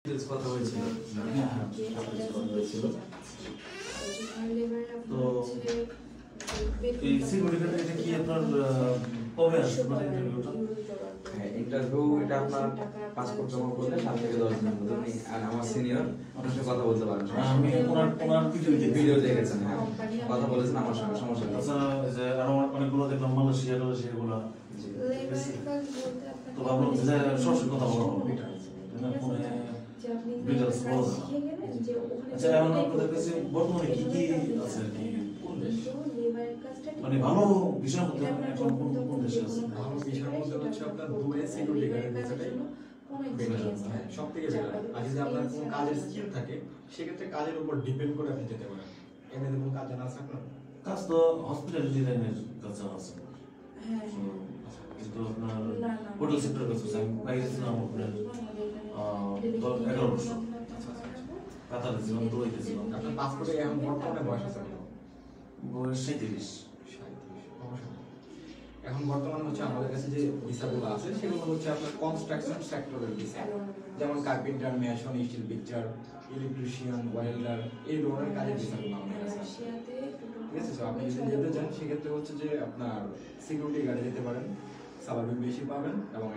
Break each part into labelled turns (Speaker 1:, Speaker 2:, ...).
Speaker 1: কথা হয়েছিল তো এই সিকিউরিটি এটা কি আপনার কবে আসবে মানে ইন্টারভিউটা?
Speaker 2: হ্যাঁ ইন্টারভিউ এটা আপনার পাসপোর্ট জমা করলে 7 থেকে 10 দিনের মধ্যে আপনি আর আমার সিনিয়র আপনার সাথে কথা বলতে পারেন।
Speaker 1: আমি ওনার
Speaker 2: ভিডিও দেখেছেন, হ্যাঁ কথা বলেছেন আমার সঙ্গে, সমস্যা নেই।
Speaker 1: আচ্ছা যে আরো অনেকগুলো দেখলাম মালয়েশিয়াগুলো তো ভাবলাম যে সরাসরি কথা বলা হবে ফোনে ডিটেলস বলা যাবে না। আচ্ছা এখন আপনাদের কাছে বর্তমানে কি কি আছে আর কি মানে ভালো বিষয় মধ্যে এখন কোন দেশে আছে?
Speaker 3: ভালো বিষয়ের মধ্যে হচ্ছে আপনার দুবাই সিকিউরিটি গার্ডের ভিসাটাই সব থেকে বেটার। আর যদি আপনার কোনো কাজের স্কিল থাকে সেক্ষেত্রে কাজের উপর ডিপেন্ড করে আপনি যেতে পারেন। এমনিতে কোনো কাজ জানা আছে আপনার?
Speaker 1: কাজ তো হসপিটালিটি লাইনের কাজ জানা আছে, কিন্তু আপনার হোটেল সেক্টর কাজ করছে। আমি বাইরে ছিলাম আপনার 11 বছর, কাতারে ছিলাম, দুবাইতে ছিলাম।
Speaker 3: আপনার পাসপোর্টে এখন বর্তমানে বয়স আছে কত?
Speaker 1: বয়স 37।
Speaker 3: এখন বর্তমানে হচ্ছে আমাদের কাছে যে ভিসাগুলো আছে সেগুলো হচ্ছে আপনার কনস্ট্রাকশন সেক্টরের ভিসা, যেমন carpenter, mason, steel picture, electrician, welder, এই ধরনের কাজের ভিসাগুলো আমাদের কাছে আছে। ঠিক আছে, তো আপনি যদি যেতে চান সেক্ষেত্রে হচ্ছে যে আপনার সিকিউরিটি গার্ডে যেতে পারেন, স্যালারি বেশি পাবেন এবং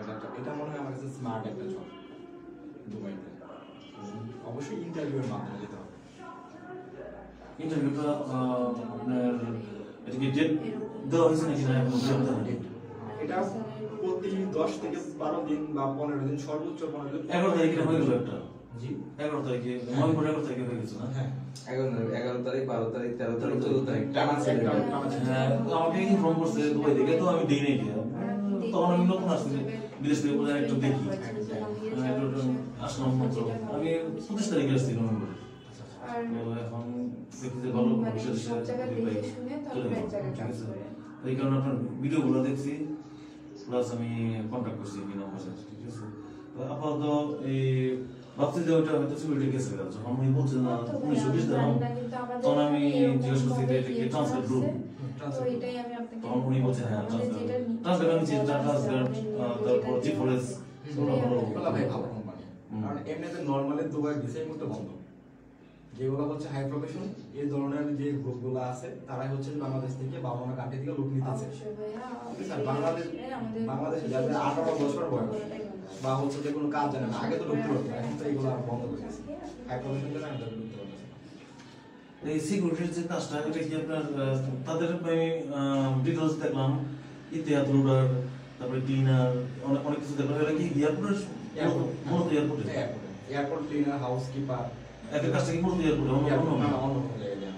Speaker 3: এটা মনে হয় আমার কাছে স্মার্ট একটা জব দুবাইতে। অবশ্যই ইন্টারভিউয়ের মাধ্যমে যেতে হবে।
Speaker 1: ইন্টারভিউটা আপনার এটা কি ডেট দেওয়া হয়েছে নাকি না এখন দেওয়া হয়নি?
Speaker 3: এটা প্রতি 10 থেকে 12 দিন বা 15 দিন, সর্বোচ্চ 15 দিন।
Speaker 1: 11 তারিখে হয়ে গেল একটা।
Speaker 3: জি
Speaker 1: 11 তারিখে, নভেম্বর 11 তারিখে হয়ে গেছে না?
Speaker 3: হ্যাঁ
Speaker 2: 11 তারিখ, 12 তারিখ, 13 তারিখ, 14 তারিখ টানা ছিল।
Speaker 1: হ্যাঁ আমাকে ইনফর্ম করছে দুবাই থেকে, তো আমি দেই নাই গিয়া। তখন আমি নতুন আসছি বিদেশ থেকে, বলে একটু দেখি আসলাম মাত্র। আমি 25 তারিখে আসছি নভেম্বর। তো এখন দেখি যে ভালো কোনো বিষয় চলে যাবো। এই কারণে আপনার ভিডিওগুলো দেখছি, প্লাস আমি কন্ট্যাক্ট করছি কি নাম্বার আছে, ঠিক আছে। তো আপাতত এই ভাবছি যে ওইটা হয়তো সিকিউরিটি কেস হয়ে গেছে। আমি বলছি না 1920 দিলাম, তখন আমি জিজ্ঞেস করছি যে এটা কি ট্রান্সলেট রুম, তখন উনি বলছে হ্যাঁ ট্রান্সলেট আমি ট্রান্সলেট, তারপর জিফোরেস
Speaker 3: ওগুলো ভাই ভালো কোম্পানি। কারণ এমনিতে নরমালি দুবাই ভিসাই মতো বন্ধ। যেগুলো হচ্ছে হাই প্রফেশন, এই ধরনের যে গ্রুপগুলো আছে তারাই হচ্ছে বাংলাদেশ থেকে বা অন্য কান্ট্রি থেকে লোক নিতেছে। স্যার বাংলাদেশে যাদের 18 বছর বয়স বা হচ্ছে যে কোনো কাজ জানে না, আগে তো ঢুকতে পারতো, এখন তো এগুলো বন্ধ করে দিয়েছে। হাই প্রফেশন জানে না, তাদের ঢুকতে পারতেছে।
Speaker 1: এই সিকিউরিটির যে কাজটা, এটা কি আপনার তাদের আমি ডিটেলস দেখলাম, ইতিহাদ রুডার, তারপরে ক্লিনার, অনেক কিছু দেখলাম। এটা কি এয়ারপোর্টের মূলত এয়ারপোর্টে
Speaker 3: এয়ারপোর্ট ক্লিনার, হাউসকিপার,
Speaker 1: একটা কাজটা কি মূলত এয়ারপোর্টে
Speaker 3: অন্য কোনো জায়গায় দেওয়া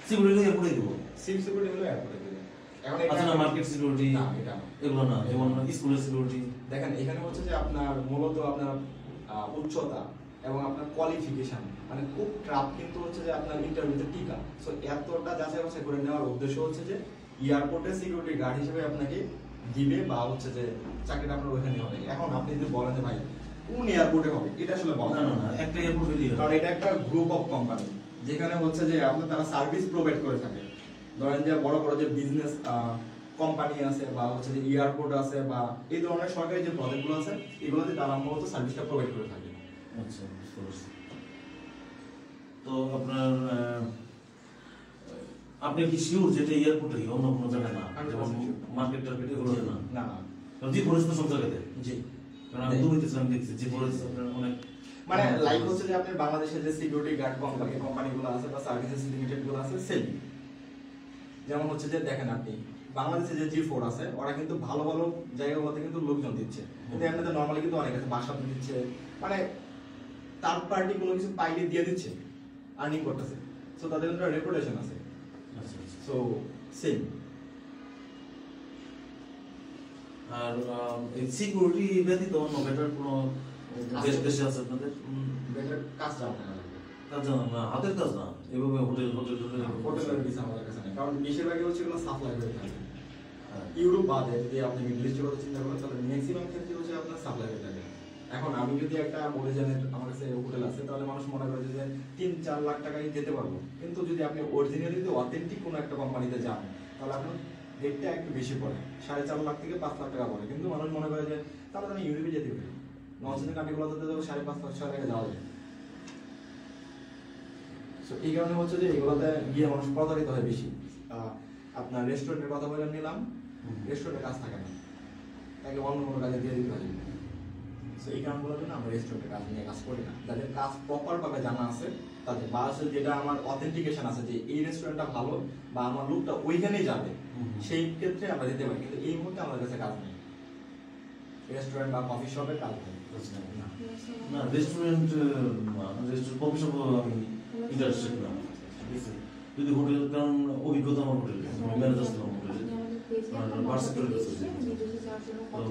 Speaker 1: সিকিউরিটি এয়ারপোর্টে দিব।
Speaker 3: সিকিউরিটি হলো এয়ারপোর্টে দেবে। এখন
Speaker 1: আচ্ছা না মার্কেট সিকিউরিটি
Speaker 3: না, এটা
Speaker 1: এগুলো না, যেমন স্কুলের সিকিউরিটি।
Speaker 3: দেখেন এখানে হচ্ছে যে আপনার মূলত আপনার উচ্চতা এবং আপনার কোয়ালিফিকেশন মানে খুব ট্রাপ কিন্তু হচ্ছে যে আপনার ইন্টারভিউতে টিকা। সো এতটা যাচাই বাছাই করে নেওয়ার উদ্দেশ্য হচ্ছে যে এয়ারপোর্টে সিকিউরিটি গার্ড হিসেবে আপনাকে দিবে বা হচ্ছে যে চাকরিটা আপনার ওখানে হবে। এখন আপনি যদি বলেন যে ভাই কোন এয়ারপোর্টে হবে, এটা আসলে বলেন
Speaker 1: না একটা এয়ারপোর্টে দিই,
Speaker 3: কারণ এটা একটা গ্রুপ অফ কোম্পানি যেখানে হচ্ছে যে আপনার তারা সার্ভিস প্রোভাইড করে থাকে। ধরেন যে বড় বড় যে বিজনেস কোম্পানি আছে বা হচ্ছে যে এয়ারপোর্ট আছে বা এই ধরনের সরকারি যে প্রজেক্টগুলো আছে এগুলোতে তারা মূলত সার্ভিসটা প্রোভাইড করে থাকে।
Speaker 1: আচ্ছা বুঝতে পারছি। তো আপনার আপনি কি শিওর যেটা এয়ারপোর্টে অন্য কোনো জায়গায় না, যেমন মার্কেট টার্গেট এগুলোতে না?
Speaker 3: না না
Speaker 1: কারণ জি ফরেস্ট তো সব জায়গাতে,
Speaker 3: জি,
Speaker 1: কারণ আমি দুবাইতে ছিলাম, দেখছি জি ফরেস্ট আপনার অনেক
Speaker 3: মানে লাইক হচ্ছে যে আপনি বাংলাদেশের যে সিকিউরিটি গার্ড কোম্পানিগুলো আছে বা সার্ভিসেস লিমিটেড গুলো আছে সেম। যেমন হচ্ছে যে দেখেন আপনি বাংলাদেশে যে জি4 আছে ওরা কিন্তু ভালো ভালো জায়গাগুলোতে কিন্তু লোকজন দিচ্ছে, কিন্তু এমনিতে নরমালি কিন্তু অনেক আছে বাসা দিচ্ছে, মানে থার্ড পার্টি কোনো কিছু পাইলে দিয়ে দিচ্ছে, আর্নিং করতেছে। সো তাদের একটা রেপুটেশন আছে।
Speaker 1: আচ্ছা আচ্ছা।
Speaker 3: So same.
Speaker 1: আর এই সিকিউরিটি ব্যতীত অন্য বেটার কোনো দেশে আছে আপনাদের?
Speaker 3: বেটার কাজ জানা না,
Speaker 1: কাজ জানা না, হাতের কাজ না, এভাবে
Speaker 3: হোটেলের ভিসা আমাদের কাছে নেই, কারণ বেশিরভাগই হচ্ছে এগুলো সাপ্লাই হয়ে থাকে। ইউরোপ বাদে যদি আপনি মিডল ইস্টের কথা চিন্তা করেন তাহলে ম্যাক্সিমাম ক্ষেত্রে হচ্ছে আপনার সাপ্লাই হয়ে থাকে। এখন আমি যদি একটা অরিজিনাল আমার কাছে হোটেল আছে তাহলে মানুষ মনে করে যে 3-4 লাখ টাকায় যেতে পারবো, কিন্তু যদি আপনি অরিজিনালি যদি অথেন্টিক কোনো একটা কোম্পানিতে যান তাহলে আপনার রেটটা একটু বেশি পড়ে, 4.5 লাখ থেকে 5 লাখ টাকা পড়ে। কিন্তু মানুষ মনে করে যে তাহলে আমি ইউরোপে যেতে পারি, নন কান্ট্রিগুলোতে তো 5.5 লাখ 6 লাখে যাওয়া যায়। তো এই কারণে হচ্ছে যে এগুলোতে গিয়ে মানুষ প্রতারিত হয় বেশি। আপনার রেস্টুরেন্টের কথা বলে নিলাম, রেস্টুরেন্টের কাজ থাকে না, তাকে অন্য কোনো কাজে দিয়ে দিতে হয়। তো এই কারণগুলোর জন্য আমরা রেস্টুরেন্টের কাজ নিয়ে কাজ করি না। যাদের কাজ প্রপার ভাবে জানা আছে তাদের, বা আসলে যেটা আমার অথেন্টিকেশন আছে যে এই রেস্টুরেন্টটা ভালো বা আমার লোকটা ওইখানেই যাবে, সেই ক্ষেত্রে আমরা দিতে পারি। কিন্তু এই মুহূর্তে আমাদের কাছে কাজ নেই, রেস্টুরেন্ট বা কফি শপে কাজ নেই। না।
Speaker 1: না রেস্টুরেন্ট কফি শপ আমি ইন্টারেস্টেড না, ঠিক আছে। যদি হোটেল, কারণ অভিজ্ঞতা আমার হোটেলে, ম্যানেজার ছিলাম হোটেলে, ভার্সিটির কাছে, তো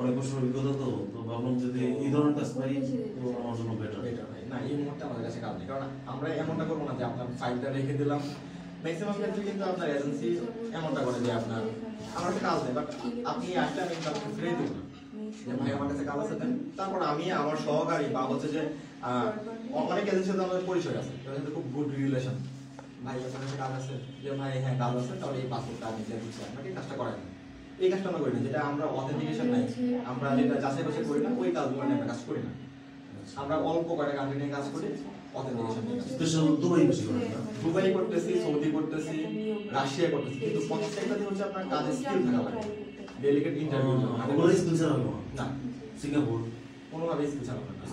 Speaker 1: অনেক বছর অভিজ্ঞতা, তো তো ভাবলাম যদি এই ধরনের কাজ পাই তো আমার জন্য বেটার।
Speaker 3: বেটার হয় না, এই মুহূর্তে আমাদের কাছে কাজ নেই। কারণ আমরা এমনটা করবো না যে আপনার ফাইলটা রেখে দিলাম। ম্যাক্সিমাম ক্ষেত্রে কিন্তু আপনার এজেন্সি এমনটা করে যে আপনার আমার কাছে কাজ নেই, বাট আপনি আসলে আমি আপনাকে ফিরে দেবো না যে ভাই আমার কাছে কাজ আছে দেন। তারপর আমি আমার সহকারী বা হচ্ছে যে অনেক এজেন্সির সাথে আমাদের পরিচয় আছে, তাদের সাথে খুব গুড রিলেশন। ভাই আপনার কাছে কাজ আছে, যে ভাই হ্যাঁ কাজ আছে, তাহলে এই পাসপোর্টটা আমি দিয়ে দিচ্ছি আপনাকে, এই কাজটা করেন। এই কাজটা আমরা করি না, যেটা আমরা অথেন্টিকেশন নাই, আমরা যেটা যাচাই বাছাই করি না, ওই কাজগুলো নিয়ে আমরা কাজ করি না। আমরা অল্প কয়েকটা কান্ট্রি নিয়ে কাজ করি, অথেন্টিকেশন নিয়ে কাজ করি।
Speaker 1: স্পেশাল দুবাই বেশি করেন না?
Speaker 3: দুবাই করতেছি, সৌদি করতেছি, রাশিয়া করতেছি, কিন্তু প্রত্যেকটাতে হচ্ছে আপনার কাজের স্কিল থাকা লাগে। ডেলিগেট ইন্টারভিউ
Speaker 1: ওগুলো স্কিল ছাড়া হবে
Speaker 3: না,
Speaker 1: সিঙ্গাপুর
Speaker 3: কোনোভাবে স্কিল ছাড়া হবে না।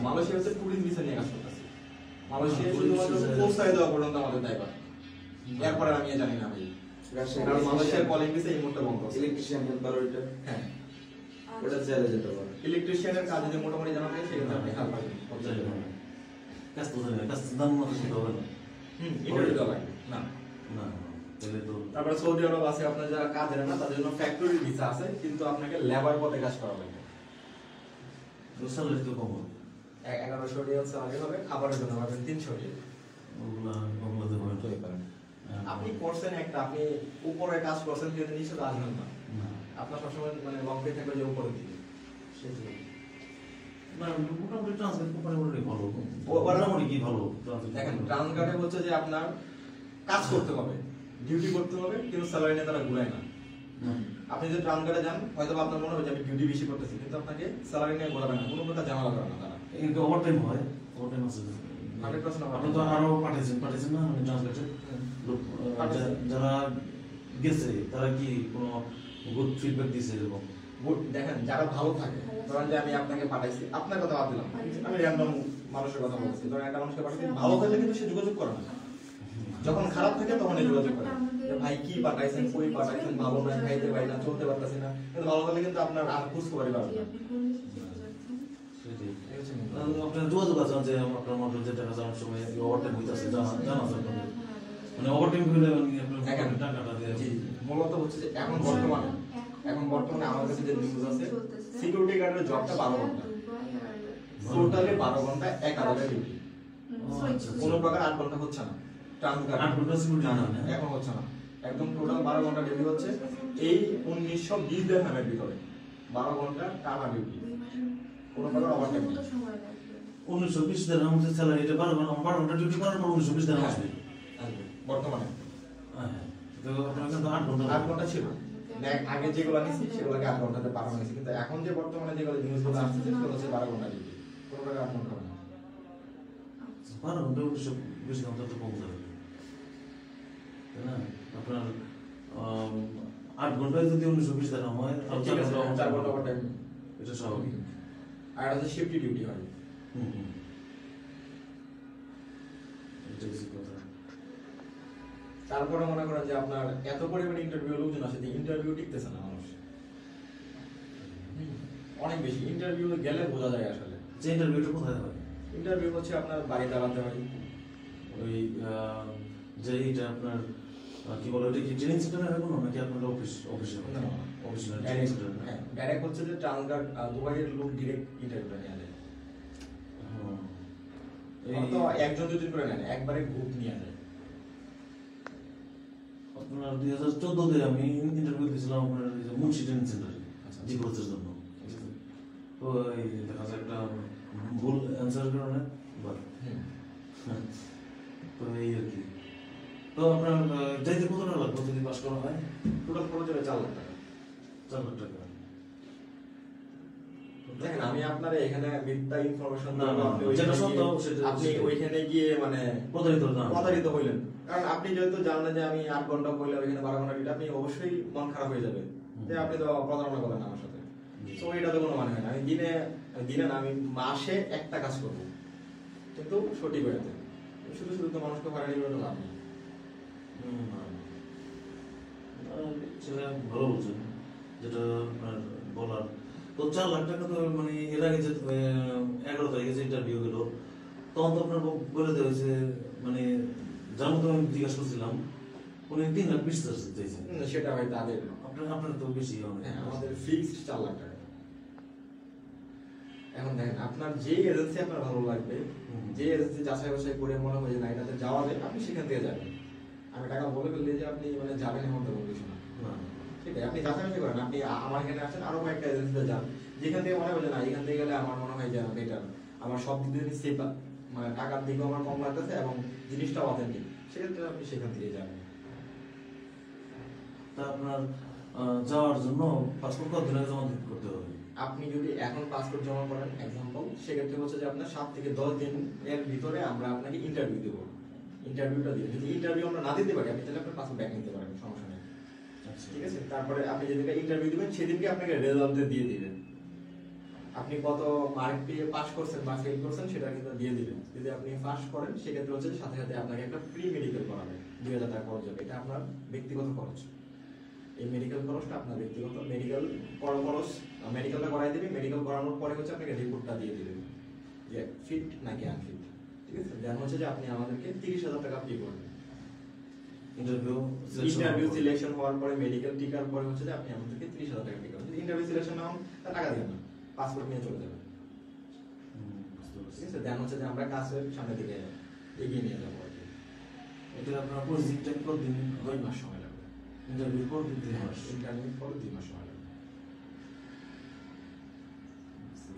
Speaker 3: মালয়েশিয়া হচ্ছে ট্যুরিস্ট ভিসা নিয়ে কাজ করতেছি। মালয়েশিয়া শুধুমাত্র পৌঁছায় দেওয়া পর্যন্ত আমাদের দায়ভার, এরপরে আমি জানি না ভাই, কারণ মালয়েশিয়ার কলিং ভিসা এই মুহূর্তে বন্ধ আছে।
Speaker 2: ইলেকট্রিশিয়ান বলবার ওইটা,
Speaker 3: হ্যাঁ
Speaker 2: ওটা চাইলে যেতে পারে।
Speaker 3: ইলেকট্রিশিয়ানের কাজ যদি মোটামুটি জানা থাকে সেক্ষেত্রে আপনি হেল্প পাবেন।
Speaker 1: কাজ তো জানি না, কাজ দাম মতো শুনতে হবে না।
Speaker 3: ইন্টারভিউ দেওয়া লাগবে না।
Speaker 1: না তাহলে তো
Speaker 3: তারপরে সৌদি আরব আছে, আপনার যারা কাজের না তাদের জন্য ফ্যাক্টরি ভিসা আছে, কিন্তু আপনাকে লেবার পদে কাজ করা লাগবে।
Speaker 1: স্যালারি তো কম হবে,
Speaker 3: 1100 রিয়াল স্যালারি হবে, খাবারের জন্য পাবেন 300 রিয়াল।
Speaker 1: ওগুলোতে হবে তো
Speaker 3: পারেন আপনি করছেন একটা, আপনি উপরে কাজ করছেন কিন্তু নিচে তো আসবেন না। আপনার সবসময় মানে লক্ষ্যই থাকবে যে উপরে দিকে, সেটাই।
Speaker 1: না মোটামুটি ট্রান্সলেট কোম্পানি বলে ভালো,
Speaker 3: ওরা
Speaker 1: মোটামুটি কি ভালো
Speaker 3: দেখেন ট্রান্সগার্ডে হচ্ছে যে আপনার কাজ করতে হবে, ডিউটি করতে হবে, কিন্তু স্যালারি নিয়ে তারা ঘুরায় না। আপনি যদি ট্রান্সগার্ডে যান হয়তো আপনার মনে হবে যে আমি ডিউটি বেশি করতেছি, কিন্তু আপনাকে স্যালারি নিয়ে ঘোরাবে না, কোনো প্রকার ঝামেলা করে না তারা।
Speaker 1: কিন্তু ওভারটাইম হয়, ওভারটাইম আছে
Speaker 3: 100%
Speaker 1: আপনি তো আরো পাঠিয়েছেন না মানে ট্রান্সলেটে যারা গেছে তারা কি কোনো গুড ফিডব্যাক দিয়েছে এরকম?
Speaker 3: দেখেন যারা ভালো থাকে, ধরেন যে আমি আপনাকে পাঠাইছি, আপনার কথা বাদ দিলাম, আমি র্যান্ডম মানুষের কথা বলছি, ধরেন একটা মানুষকে পাঠাচ্ছি, ভালো থাকলে কিন্তু সে যোগাযোগ করে না। যখন খারাপ থাকে তখন যোগাযোগ করে যে ভাই কি পাঠাইছেন, কই পাঠাইছেন, ভালো না, খাইতে পারি না, চলতে পারতেছি না। কিন্তু ভালো থাকলে কিন্তু আপনার আর খোঁজ খবরই পাবেন না।
Speaker 1: আপনার যোগাযোগ আছে যে আপনার মধ্যে যে টাকা যাওয়ার সময় ওভারটাইম হইতেছে জানা আছে আপনাদের, মানে ওভারটাইম হইলে আপনার টাকাটা দিয়ে
Speaker 3: মূলত হচ্ছে যে এখন বর্তমানে আমার কাছে যে নিউজ আছে, সিকিউরিটি গার্ডের জবটা 12 ঘন্টা, টোটালি 12 ঘন্টা এক আলাদা ডিউটি, কোনো প্রকার 8 ঘন্টা হচ্ছে না। ট্রান্সগার্ড
Speaker 1: 8 ঘন্টা সিকিউরিটি না
Speaker 3: এখন হচ্ছে না, একদম টোটাল 12 ঘন্টা ডিউটি হচ্ছে। এই 1920 দিরহামের ভিতরে 12 ঘন্টা টানা ডিউটি, কোনো প্রকার ওভারটাইম নেই।
Speaker 1: 1920 দিনের আমাদের স্যালারি এটা 12 ঘন্টা ডিউটি করার পর 1920 দিন আসবে
Speaker 3: বর্তমানে।
Speaker 1: হ্যাঁ তো আপনার কিন্তু 8
Speaker 3: ঘন্টা ছিল আগে যেগুলো নিছি সেগুলোকে 8 ঘন্টাতে পাঠানো হয়েছে, কিন্তু এখন যে বর্তমানে যেগুলো নিউজগুলো আসছে সেগুলো হচ্ছে 12 ঘন্টা ডিউটি, কোনো প্রকার 8 ঘন্টা না।
Speaker 1: 12 ঘন্টা 1920 ঘন্টা তো কম যাবে, তাই না? আপনার 8 ঘন্টায় যদি 1920 দিন হয় আর
Speaker 3: 4 ঘন্টা ওভারটাইম,
Speaker 1: এটা স্বাভাবিক।
Speaker 3: আর এটা শিফট ডিউটি হয়। তারপরে মনে করেন যে আপনার এত পরিমাণে ইন্টারভিউ লোকজন আসে যে ইন্টারভিউ টিকতেছে না মানুষ, অনেক বেশি ইন্টারভিউ গেলে বোঝা যায় আসলে
Speaker 1: যে ইন্টারভিউটা কোথায় হয়?
Speaker 3: ইন্টারভিউ হচ্ছে আপনার বাড়ি দাঁড়াতে হয়,
Speaker 1: ওই যে এটা আপনার কি বলে ওটা কি ট্রেনিং সেন্টারে হবে কোনো নাকি আপনার অফিসে ট্রেনিং সেন্টার?
Speaker 3: হ্যাঁ ডাইরেক্ট হচ্ছে যে ট্রান্সগার্ড দুবাইয়ের লোক ডাইরেক্ট ইন্টারভিউ নিয়ে যায়, তো একজন দুজন করে নেন, একবারে গ্রুপ নিয়ে যায়।
Speaker 1: আপনার 2014 তে আমি ইন্টারভিউ দিয়েছিলাম আপনার মুন্সি ট্রেনিং সেন্টারে জি কোর্সের জন্য, তো এই দেখা যায় একটা ভুল অ্যান্সার কারণে তো এই আর কি। তো আপনার যাইতে কত টাকা লাগবে যদি পাস করা হয়?
Speaker 3: টোটাল খরচ হবে 4 লাখ টাকা।
Speaker 1: 4 লাখ টাকা।
Speaker 3: দেখেন আমি আপনার এখানে মিথ্যা ইনফরমেশন
Speaker 1: না, না, যেটা সত্য সেটা
Speaker 3: আপনি ওইখানে গিয়ে মানে প্রতারিত হইলেন, কারণ আপনি যেহেতু জানেন যে আমি 8 ঘন্টা বললাম এখানে 12 ঘন্টা ডিউটি, আপনি অবশ্যই মন খারাপ হয়ে যাবে যে আপনি তো প্রতারণা করলেন আমার সাথে। তো এটা তো কোনো মানে হয় না। আমি দিনে না, আমি মাসে একটা কাজ করবো কিন্তু সঠিক হয়েছে। শুধু শুধু তো মানুষকে হয়রানি করে লাভ নেই।
Speaker 1: সেটা ভালো বলছেন যেটা আপনার বলার। তো 4 লাখ টাকা তো মানে এর আগে যে 11 তারিখে যে ইন্টারভিউ গেল তখন তো আপনার বলে দেওয়া হয়েছে, মানে যার মতো আমি জিজ্ঞাসা করছিলাম উনি 3 লাখ 20 হাজার চাইছেন।
Speaker 3: সেটা হয় তাদের,
Speaker 1: আপনার তো বেশি অনেক।
Speaker 3: হ্যাঁ আমাদের ফিক্সড 4 লাখ টাকা। এখন দেখেন আপনার যে এজেন্সি আপনার ভালো লাগবে, যে এজেন্সি যাচাই বাছাই করে মনে হয় যে না এটাতে যাওয়া যায়, আপনি সেখান থেকে যাবেন। আমি টাকা বলে ফেললে যে আপনি মানে যাবেন এমন তো কিছু না। সেটাই আপনি যাচাই বাছাই করেন। আপনি আমার এখানে আছেন, আরো কয়েকটা এজেন্সিতে যান, যেখান থেকে মনে হয় যে না এখান থেকে গেলে আমার মনে হয় যে বেটার, আমার সব দিক দিয়ে সেফ, মানে টাকার দিকেও আমার কম লাগতেছে এবং জিনিসটাও অথেন্টিক, সেক্ষেত্রে আপনি সেখান থেকে যাবেন।
Speaker 1: তা আপনার যাওয়ার জন্য পাসপোর্ট কতদিন আগে জমা করতে হবে?
Speaker 3: আপনি যদি এখন পাসপোর্ট জমা করেন এক্সাম্পল, সেক্ষেত্রে হচ্ছে যে আপনার 7 থেকে 10 দিন এর ভিতরে আমরা আপনাকে ইন্টারভিউ দেবো। ইন্টারভিউটা দিয়ে যদি ইন্টারভিউ আমরা না দিতে পারি, আপনি তাহলে আপনার পাসপোর্ট ব্যাক নিতে পারেন, সমস্যা নেই। ঠিক আছে, তারপরে আপনি যেদিনকে ইন্টারভিউ দিবেন সেদিনকে আপনাকে রেজাল্ট দিয়ে দিবেন। আপনি কত মার্ক পেয়ে পাস করছেন বা ফেল করছেন সেটা কিন্তু দিয়ে দিবেন। যদি আপনি পাস করেন সেক্ষেত্রে হচ্ছে সাথে সাথে আপনাকে একটা প্রি মেডিকেল করাবে, 2000 টাকা খরচ হবে। এটা আপনার ব্যক্তিগত খরচ। এই মেডিকেল খরচটা আপনার ব্যক্তিগত মেডিকেল খরচ, মেডিকেলটা করাই দিবে। মেডিকেল করানোর পরে হচ্ছে আপনাকে রিপোর্টটা দিয়ে দিবেন যে ফিট নাকি আনফিট। ঠিক আছে, দেন হচ্ছে যে আপনি আমাদেরকে 30,000 টাকা পে করবেন। ইন্টারভিউ সিলেকশন হওয়ার পরে মেডিকেল টিকার পরে হচ্ছে যে আপনি আমাদেরকে 30,000 টাকা পে করবেন। যদি ইন্টারভিউ সিলেকশন না হন তাহলে টাকা দিবেন না, পাসপোর্ট নিয়ে চলে যাবেন। ঠিক আছে, দেন হচ্ছে যে আমরা কাজের সামনে দিকে এগিয়ে নিয়ে যাবো আর কি।
Speaker 1: এটা আপনার প্রসেসিং টাইম কতদিন?
Speaker 3: 2 মাস সময় লাগবে।
Speaker 1: ইন্টারভিউ পর 2 মাস।
Speaker 3: ইন্টারভিউ পরে 2 মাস সময় লাগবে।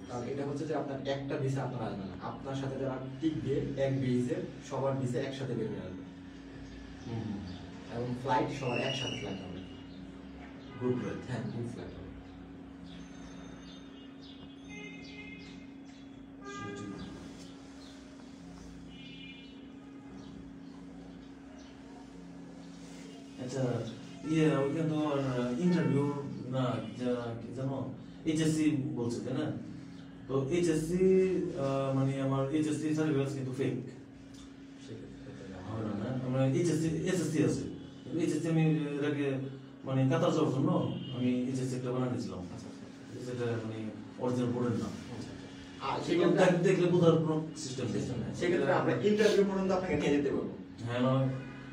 Speaker 3: কারণ এটা হচ্ছে যে আপনার একটা ভিসা আপনার আসবে না, আপনার সাথে যারা টিক দিয়ে এক ভিসে সবার ভিসা একসাথে বের হয়ে আসবে। এবং ফ্লাইট সবার একসাথে ফ্লাইট হবে,
Speaker 1: গ্রুপ ফ্লাইট।
Speaker 3: হ্যাঁ গ্রুপ ফ্লাইট হবে।
Speaker 1: আচ্ছা, ওইখানে তো ইন্টারভিউ না কি জানো এইচএসসি বলছে তাই না? তো এইচএসসি মানে আমার এইচএসসি সার্টিফিকেট কিন্তু ফেক হবে না। আমার এসএসসি আছে, এইচএসসি আমি এর আগে মানে কাতার যাওয়ার জন্য আমি এইচএসসি একটা বানিয়েছিলাম, সেটা মানে অরিজিনাল পড়েন না।
Speaker 3: আর সেক্ষেত্রে
Speaker 1: দেখলে বোঝার কোনো সিস্টেম নেই।
Speaker 3: সেক্ষেত্রে আমরা ইন্টারভিউ পর্যন্ত আপনাকে নিয়ে যেতে পারবো।
Speaker 1: হ্যাঁ, না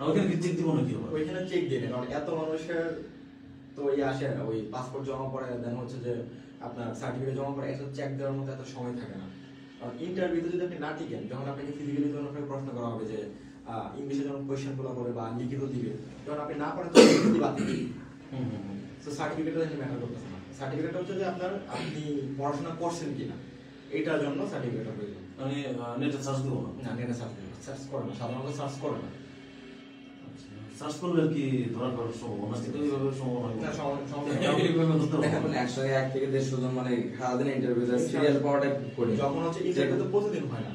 Speaker 1: ওইখানে কি চেক দিব নাকি?
Speaker 3: ওইখানে চেক দিয়ে নেন, কারণ এত মানুষের তো আসে ওই পাসপোর্ট জমা করে দেন হচ্ছে যে আপনার সার্টিফিকেট জমা করে এত চেক দেওয়ার মতো এত সময় থাকে না। কারণ ইন্টারভিউতে যদি আপনি না টিকেন, যখন আপনাকে ফিজিক্যালি যখন আপনাকে প্রশ্ন করা হবে যে ইংলিশে যখন কোয়েশ্চেনগুলো করে বা লিখিত দিবে, যখন আপনি না পারেন তখন লিখিত বাতিল। তো সার্টিফিকেটটা এখানে ম্যাটার করতেছে না। সার্টিফিকেটটা হচ্ছে যে আপনার আপনি পড়াশোনা করছেন কিনা এইটার জন্য সার্টিফিকেটটা প্রয়োজন।
Speaker 1: মানে নেটে সার্চ দেবো না?
Speaker 3: না, নেটে সার্চ করে না, সাধারণত সার্চ করে না।
Speaker 1: সার্চ করলে কি ধরা পড়ার সম্ভাবনা আছে? এইভাবে সম্ভাবনা
Speaker 3: না,
Speaker 2: এখন একসঙ্গে 1 থেকে 150 জন মানে সারাদিন ইন্টারভিউ দেয়, সিরিয়াল পাওয়াটা করি।
Speaker 3: যখন হচ্ছে ইন্টারভিউ তো প্রতিদিন হয় না,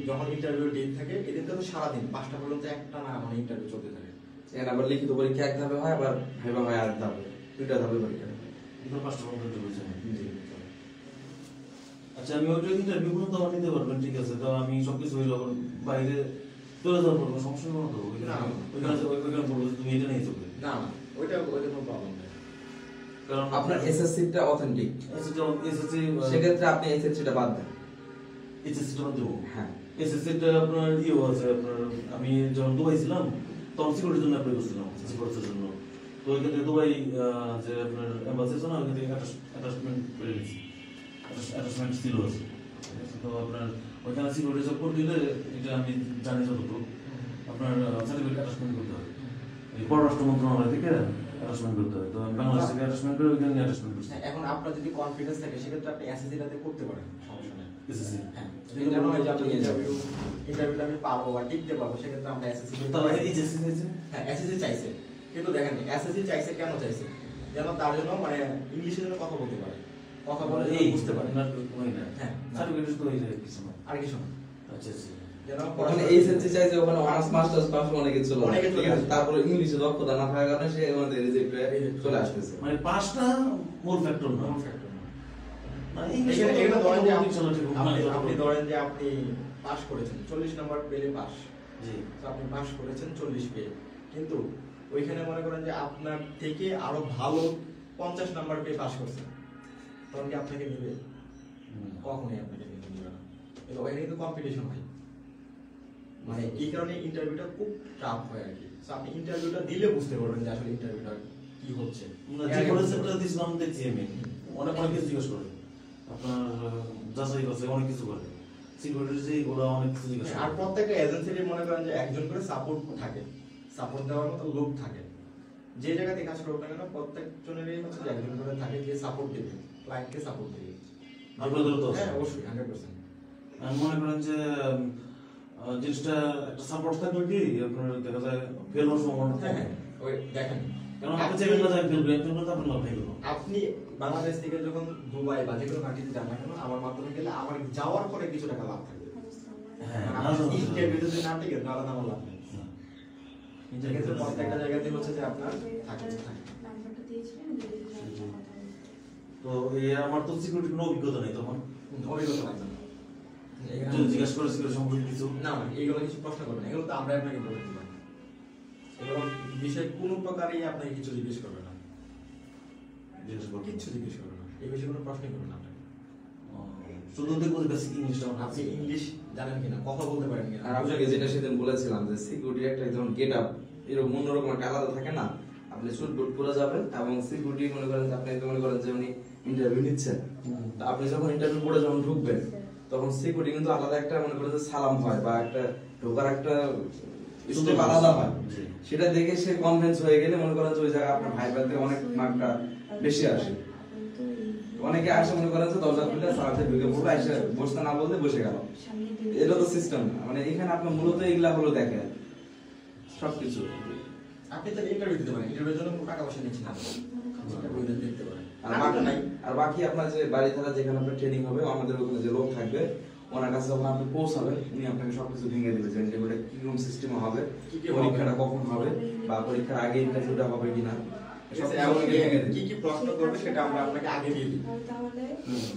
Speaker 3: যখন ইন্টারভিউ ডেট থাকে এদিন তো সারাদিন 5টা পর্যন্ত একটা না মানে ইন্টারভিউ চলতে থাকে।
Speaker 2: এখানে আবার লিখিত পরীক্ষা এক ধাপে হয়, আবার ভাইবা হয় আরেক ধাপে, 2টা ধাপে পরীক্ষা হয়।
Speaker 1: এগুলো 5টা পর্যন্ত বলছে। আচ্ছা, আমি ওইটা ইন্টারভিউ পর্যন্ত আমার নিতে পারবেন, ঠিক আছে? তো আমি সবকিছু হইল বাইরে চলে যাওয়ার পর সমস্যা কোনো তো ওইখানে বলবো তুমি এটা নিয়ে চলবে
Speaker 3: না, ওইটা কোনো প্রবলেম নেই।
Speaker 2: কারণ আপনার এসএসসিটা অথেন্টিক,
Speaker 1: এসএসসি
Speaker 2: সেক্ষেত্রে আপনি এসএসসিটা বাদ দেন।
Speaker 1: এসএসসিটা বাদ দেবো?
Speaker 2: হ্যাঁ,
Speaker 1: এসএসসিটা আপনার ইয়ে আছে, আপনার আমি যখন দুবাই ছিলাম তখন সিকিউরিটির জন্য অ্যাপ্লাই করছিলাম, সিকিউরিটির জন্য। তো ওইখান থেকে দুবাই যে আপনার এম্বাসি আছে না, ওইখান থেকে অ্যাটাচমেন্ট করে নিয়েছি, অ্যাটাচমেন্ট ছিল আছে। তো আপনার ওইখানে সিকিউরিটি জব করে দিলে এটা আমি জানি যতটুকু আপনার সার্টিফিকেট অ্যাটাচমেন্ট করতে হয়, এই পররাষ্ট্র মন্ত্রণালয় থেকে অ্যাটাচমেন্ট করতে হয়। তো আমি বাংলাদেশ থেকে অ্যাটাচমেন্ট করে ওইখানে অ্যাটাচমেন্ট করছি।
Speaker 3: এখন আপনার যদি কনফিডেন্স থাকে সেক্ষেত্রে আপনি এসএসসিটাতে করতে পারেন, সমস্যা নেই।
Speaker 1: এসএসসি
Speaker 3: হ্যাঁ, যদি মনে হয় যে আপনি ইন্টারভিউটা আমি পারবো বা টিকতে পারবো, সেক্ষেত্রে আমরা এসএসসি
Speaker 1: তাহলে এইচএসসি চাইছে?
Speaker 3: হ্যাঁ, এসএসসি চাইছে, কিন্তু দেখেন এসএসসি চাইছে কেন চাইছে? যেন তার জন্য মানে ইংলিশে যেন কথা বলতে পারে। কথা বলে
Speaker 1: এই
Speaker 3: বুঝতে পারে।
Speaker 1: না ওই না
Speaker 3: হ্যাঁ।
Speaker 1: সার্টিফিকেট তো ওই যে কিছু না
Speaker 3: আর কিছু না।
Speaker 1: আচ্ছা আচ্ছা
Speaker 3: যেন
Speaker 2: ওখানে এইচএসসি চাইছে, ওখানে অনার্স মাস্টার্স পাস অনেকে চলে
Speaker 3: অনেকে
Speaker 2: আসে,
Speaker 3: চলে
Speaker 2: ঠিক আছে?
Speaker 3: আসে।
Speaker 2: তারপরে ইংলিশে দক্ষতা না থাকার কারণে সে আমাদের রিজেক্ট হয়ে চলে আসতেছে।
Speaker 1: মানে পাঁচটা মূল ফ্যাক্টর না
Speaker 3: কোনো factor না।
Speaker 1: মানে ইংলিশ
Speaker 3: এখানে এখানে ধরেন যে আপনি
Speaker 1: মানে
Speaker 3: আপনি ধরেন যে আপনি পাস করেছেন 40 নাম্বার পেলে পাস,
Speaker 1: জি
Speaker 3: তো আপনি পাস করেছেন 40 পেয়ে, কিন্তু ওইখানে মনে করেন যে আপনার থেকে আরো ভালো 50 নাম্বার পেয়ে পাস করছেন, তখন কি আপনাকে নেবে? কখনোই আপনাকে নেবে না। কিন্তু ওখানে কিন্তু কম্পিটিশন হয়, মানে এই কারণে ইন্টারভিউটা খুব টাফ হয় আর কি। তো আপনি ইন্টারভিউটা দিলে বুঝতে পারবেন যে আসলে ইন্টারভিউটা কি হচ্ছে।
Speaker 1: যে কনসেপ্টটা দিছিলাম দেখছি আমি অনেক অনেক কিছু জিজ্ঞেস করে আপনার যাচাই বাছাই অনেক কিছু করে সিকিউরিটি যে ওরা অনেক কিছু জিজ্ঞেস
Speaker 3: আর
Speaker 1: করে
Speaker 3: প্রত্যেকটা এজেন্সিরই মনে করেন যে একজন করে সাপোর্ট থাকে, সাপোর্ট দেওয়ার মতো লোক থাকে। যে জায়গাতে কাজ করুক না কেন প্রত্যেকজনেরই হচ্ছে যে একজন করে থাকে যে সাপোর্ট দেবে, ক্লায়েন্টকে সাপোর্ট দেবে।
Speaker 1: আপনাদের তো
Speaker 3: হ্যাঁ অবশ্যই 100%।
Speaker 1: আমি মনে করেন যে জিনিসটা একটা সাপোর্ট থাকলে কি আপনার দেখা যায় ফেল হওয়ার সম্ভাবনা
Speaker 3: হ্যাঁ
Speaker 1: থাকে
Speaker 3: ওই দেখেন,
Speaker 1: কারণ আপনি চাইবেন না যে আমি ফেলবো ফেল করতে আপনার লাভ নেই কোনো।
Speaker 3: আপনি বাংলাদেশ থেকে যখন দুবাই বা যে কোনো কান্ট্রিতে যান না কেন, আমার মাধ্যমে গেলে আমার যাওয়ার পরে কিছু টাকা লাভ থাকবে।
Speaker 1: হ্যাঁ
Speaker 3: মানে আপনি ইন্টারভিউতে যদি না টিকেন তাহলে আমার লাভ নেই। সেক্ষেত্রে প্রত্যেকটা জায়গাতে হচ্ছে যে আপনার থাকে থাকে।
Speaker 1: তো এই আমার তো সিকিউরিটি কোনো অভিজ্ঞতা নেই তখন
Speaker 3: অভিজ্ঞতা লাগবে না।
Speaker 1: যদি জিজ্ঞাসা করে সিকিউরিটি সম্পর্কে কিছু
Speaker 3: না না এইগুলো কিছু প্রশ্ন করবে না, এগুলো তো আমরা আপনাকে বলে দিব। এগুলো বিষয়ে কোনো প্রকারই আপনাকে কিছু জিজ্ঞেস করবে না,
Speaker 1: জিজ্ঞাসা করবো
Speaker 3: কিচ্ছু জিজ্ঞেস করবে না, এই বিষয়ে কোনো প্রশ্নই করবে না আপনাকে।
Speaker 1: শুধু দেখবো যে বেসিক ইংলিশটা আমার
Speaker 3: আপনি
Speaker 1: আছে
Speaker 3: ইংলিশ জানেন কিনা, কথা বলতে পারেন কিনা।
Speaker 2: আর আপনাকে যেটা সেদিন বলেছিলাম যে সিকিউরিটি একটা যেমন গেট আপ এরকম অন্যরকম একটা আলাদা থাকে না, আপনি স্যুট বুট পরে যাবেন এবং সিকিউরিটি মনে করেন যে আপনি মনে করেন যে উনি ইন্টারভিউ নিচ্ছেন, তো আপনি যখন ইন্টারভিউ পড়ে যখন ঢুকবেন তখন সিকিউরিটি কিন্তু আলাদা একটা মনে করেন যে সালাম হয় বা একটা ঢোকার একটা স্টেপ আলাদা হয়, সেটা দেখে সে কনভিন্স হয়ে গেলে মনে করেন যে ওই জায়গায় আপনার ভাইবাতে অনেক মার্কটা বেশি আসে। অনেকে আসে মনে করেন যে দরজা খুলে সারাতে ঢুকে পড়লো, এসে বসতে না বলতে বসে গেল, এটা তো সিস্টেম না। মানে এখানে আপনার মূলত এগুলা হলো দেখেন সবকিছু।
Speaker 3: আপনি তাহলে ইন্টারভিউ দিতে পারেন, ইন্টারভিউর জন্য কোনো টাকা পয়সা নিচ্ছি না, ইন্টারভিউ দিতে পারেন।
Speaker 2: আর বাকি আপনার যে বাড়ি ধারা যেখানে আপনার ট্রেনিং হবে, আমাদের ওখানে যে লোক থাকবে ওনার কাছে যখন আপনি পৌঁছাবেন উনি আপনাকে সবকিছু ভেঙে দিবে যে ইন্টারভিউটা কি রকম সিস্টেম হবে, পরীক্ষাটা কখন হবে বা পরীক্ষার আগে ইন্টারভিউটা হবে কিনা,
Speaker 3: কি কি প্রশ্ন করবে সেটা আমরা আপনাকে আগে দিয়ে দিই,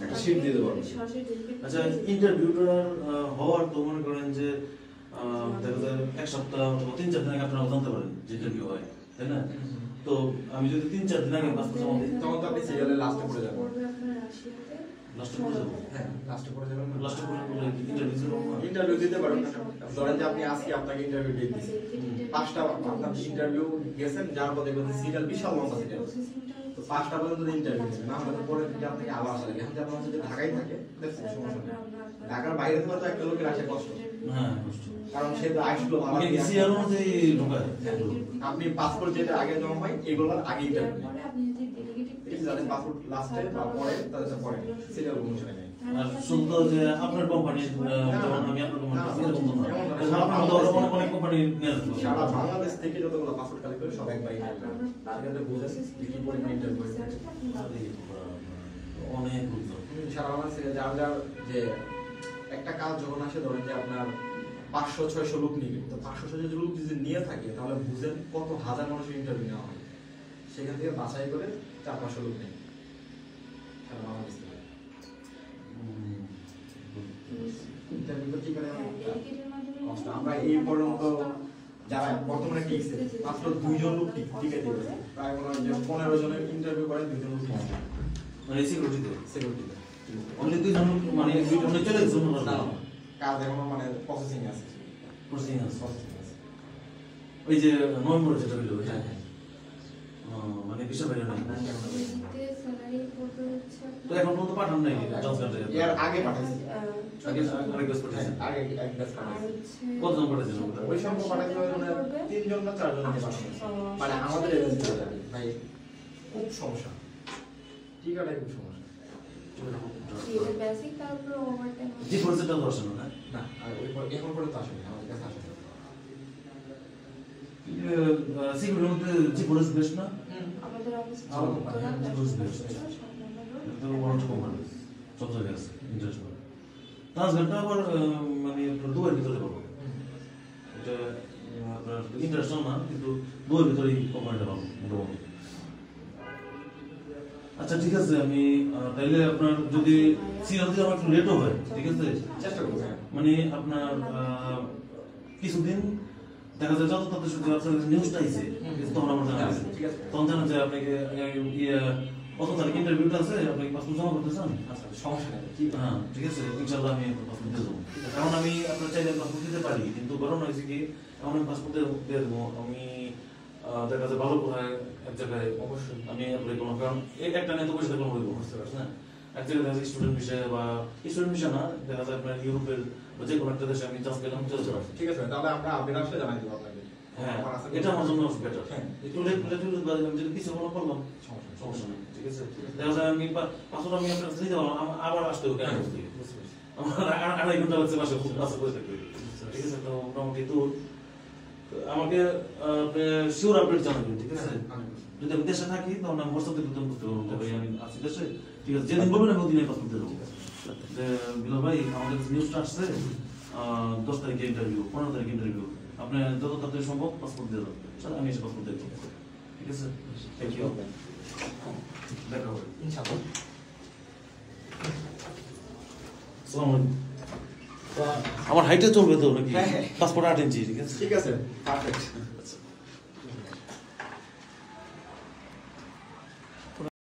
Speaker 2: একটা শীট দিয়ে দেবো।
Speaker 1: আচ্ছা ইন্টারভিউটা হওয়ার তো মনে করেন যে দেখা যায় এক সপ্তাহ অথবা 3-4 দিন আগে আপনারা জানতে পারেন যে ইন্টারভিউ হয় তাই না? তো আমি যদি 3-4 দিন আগে পাসপোর্ট জমা দিই
Speaker 3: তখন তো আপনি সিরিয়ালে লাস্টে পড়ে যাবেন।
Speaker 1: লাস্টে পড়ে যাবো
Speaker 3: হ্যাঁ লাস্টে পড়ে যাবেন।
Speaker 1: লাস্টে পড়ে ইন্টারভিউ ছিল না
Speaker 3: ইন্টারভিউ দিতে পারেন না, ধরেন যে আপনি আজকে আপনাকে ইন্টারভিউ ডেট দিয়েছি, 5টা আপনার ইন্টারভিউ গেছেন, যার পর দেখবেন সিরিয়াল বিশাল লম্বা সিরিয়াল, তো 5টা পর্যন্ত ইন্টারভিউ না হলে পরে থেকে আপনাকে আবার আসা লাগে। এখন যে আপনার হচ্ছে ঢাকায় থাকে দেখছেন সমস্যা নেই, ঢাকার বাইরে থেকে তো একটা লোকের আসে কষ্ট,
Speaker 1: হ্যাঁ কষ্ট
Speaker 3: কারণ সে তো আসলো ভাড়া
Speaker 1: মানে
Speaker 3: দিয়ে আসলো।
Speaker 1: সিআর অনুযায়ী ঢোকায়
Speaker 3: আপনি পাসপোর্ট যেটা আগে জমা হয় এগুলোর আগে ইন্টারভিউ, ঠিক আছে? যাদের পাসপোর্ট লাস্টে বা পরে তাদের পরে সিরিয়াল অনুসারে নেয়।
Speaker 1: আর শুধু যে আপনার কোম্পানি যেমন আমি আপনার কোম্পানি এরকম তো না আপনার মতো আরো অনেক অনেক কোম্পানি নিয়ে আসবো
Speaker 3: সারা বাংলাদেশ থেকে যতগুলো পাসপোর্ট কালেক্ট করে সব একবার ইন্টারভিউ, সেখানে বুঝেন যে কি পরিমাণ ইন্টারভিউ হয়েছে।
Speaker 1: অনেক উদ্যোগ
Speaker 3: সারা বাংলাদেশ থেকে যার যার যে একটা কাজ যখন আসে, ধরেন যে আপনার 500-600 লোক নিবে, তো 500-600 লোক যদি নিয়ে থাকে তাহলে বুঝেন কত হাজার মানুষের ইন্টারভিউ নেওয়া হয়, সেখান থেকে বাছাই করে 400-500 লোক নেয় সারা বাংলাদেশ থেকে। ইন্টারভিউ তো কি করে কষ্ট। আমরা এই পর্যন্ত যারা বর্তমানে টিকছে মাত্র 2 জন লোক টিকে দিয়েছে, প্রায় মনে হয় যে 15 জনের ইন্টারভিউ করে 2 জন লোক টিকে
Speaker 1: মানে সিকিউরিটিতে
Speaker 3: সিকিউরিটিতে।
Speaker 1: অনলি 2 জন মানে 2 জন চলে গেছে
Speaker 3: না কাজ এখনো মানে প্রসেসিং আছে,
Speaker 1: প্রসেসিং আছে
Speaker 3: প্রসেসিং আছে।
Speaker 1: ওই যে নভেম্বরে যেটা হলো
Speaker 3: হ্যাঁ হ্যাঁ
Speaker 1: মানে বিষয় বাইরে নাই তো এখন পর্যন্ত পাঠান নাই জব কার্ডে
Speaker 3: এর আগে পাঠাইছি,
Speaker 1: আগে আরেক কাজ পাঠাইছেন
Speaker 3: আগে এক ব্যাচ পাঠাইছি।
Speaker 1: কতজন পাঠাইছেন
Speaker 3: ওই সময় পাঠাইছি মানে 3 জন না 4 জনকে পাঠাইছি, মানে আমাদের এজেন্সি ভাই খুব সমস্যা, ঠিকানাই খুব সমস্যা।
Speaker 1: জি ফোর্সটা দর্শন না
Speaker 3: না আর ওই পর এখন পর্যন্ত আসেনি, আমাদের কাছে আসেনি।
Speaker 1: সিকিউরিটির মধ্যে জি ফোর্স বেস্ট না
Speaker 4: আমাদের অবস্থা
Speaker 3: ভালো
Speaker 4: তো না,
Speaker 1: বুঝতে পেরেছি। এটা ওয়ারেন্টি কোম্পানি সব জায়গায় আছে ইন্টারন্যাশনাল। ট্রান্সফারটা আবার মানে আপনার দুবাইয়ের ভিতরে পাবো, এটা আপনার ইন্টারন্যাশনাল না, কিন্তু দুবাইয়ের ভিতরেই কোম্পানিটা পাবো মোটামুটি। আচ্ছা ঠিক আছে, আমি তাইলে আপনার যদি সিরিয়াল দিলে আমার একটু লেটও হয়, ঠিক আছে
Speaker 3: চেষ্টা করবো।
Speaker 1: মানে আপনার কিছুদিন দেখা যায় যত তত শুধু আপনার নিউজটা আইছে তখন আমার জানা গেছে,
Speaker 3: ঠিক আছে।
Speaker 1: তখন জানা যায় আপনাকে কত তারিখ ইন্টারভিউটা আছে, আপনাকে পাসপোর্ট জমা করতে চান?
Speaker 3: আচ্ছা সমস্যা নেই।
Speaker 1: হ্যাঁ ঠিক আছে, ইনশাল্লাহ আমি পাসপোর্ট দিয়ে দেবো। এখন আমি আপনার চাইলে পাসপোর্ট দিতে পারি, কিন্তু ঘটনা হয়েছে কি এখন আমি পাসপোর্ট দিয়ে দেবো, আমি দেখা যায় ভালো কোথায় এক জায়গায়
Speaker 3: অবশ্যই
Speaker 1: আমি অ্যাপ্লাই করবো, কারণ এই একটা নিয়ে তো বসে থাকলাম হইব, বুঝতে পারছেন না? এক জায়গায় দেখা যায় স্টুডেন্ট বিষয়ে বা স্টুডেন্ট বিষয় না, দেখা যায় আপনার ইউরোপের বা যে কোনো একটা দেশে আমি চান্স পেলাম চলে যাবো।
Speaker 3: ঠিক আছে, তাহলে আমরা আপডেট আসলে জানাই দেবো আপনাকে।
Speaker 1: হ্যাঁ
Speaker 3: আমার আছে
Speaker 1: এটা আমার জন্য বেটার।
Speaker 3: হ্যাঁ।
Speaker 1: একটু লেট আমি যদি কিছু কোনো করলাম সমস্যা নেই, ঠিক আছে? দেখা যায় আমি পাসপোর্ট আমি আপনার দিতে পারলাম, আবার আসতে হবে কেন বুঝতে পারছি। আমার আড়াই ঘন্টা লাগছে বাসে বসে থাকবে, ঠিক আছে? তো মোটামুটি দূর, আমাকে শিওর আপডেট জানাবেন, ঠিক আছে? যদি আমি দেশে থাকি তখন আমি হোয়াটসঅ্যাপ দিতে বুঝতে পারবো যে ভাই আমি আছি দেশে, ঠিক আছে? যেদিন বলবেন আমি ওদিন পাসপোর্ট দিয়ে দেবো। যে বিলাল ভাই আমাদের নিউজটা আসছে 10 তারিখে ইন্টারভিউ, 15 তারিখে ইন্টারভিউ, আপনি যত তাড়াতাড়ি সম্ভব পাসপোর্ট দিয়ে দেবেন। স্যার আমি এসে পাসপোর্ট দিয়ে দেবো, ঠিক আছে? থ্যাংক ইউ, দেখা হবে
Speaker 3: ইনশাআল্লাহ।
Speaker 1: আসসালামু আলাইকুম। আমার হাইটে চলবে তো নাকি?
Speaker 3: হ্যাঁ, হ্যাঁ।
Speaker 1: পাসপোর্ট 8 ইঞ্চি, ঠিক আছে?
Speaker 3: ঠিক আছে, পারফেক্ট।
Speaker 1: আচ্ছা।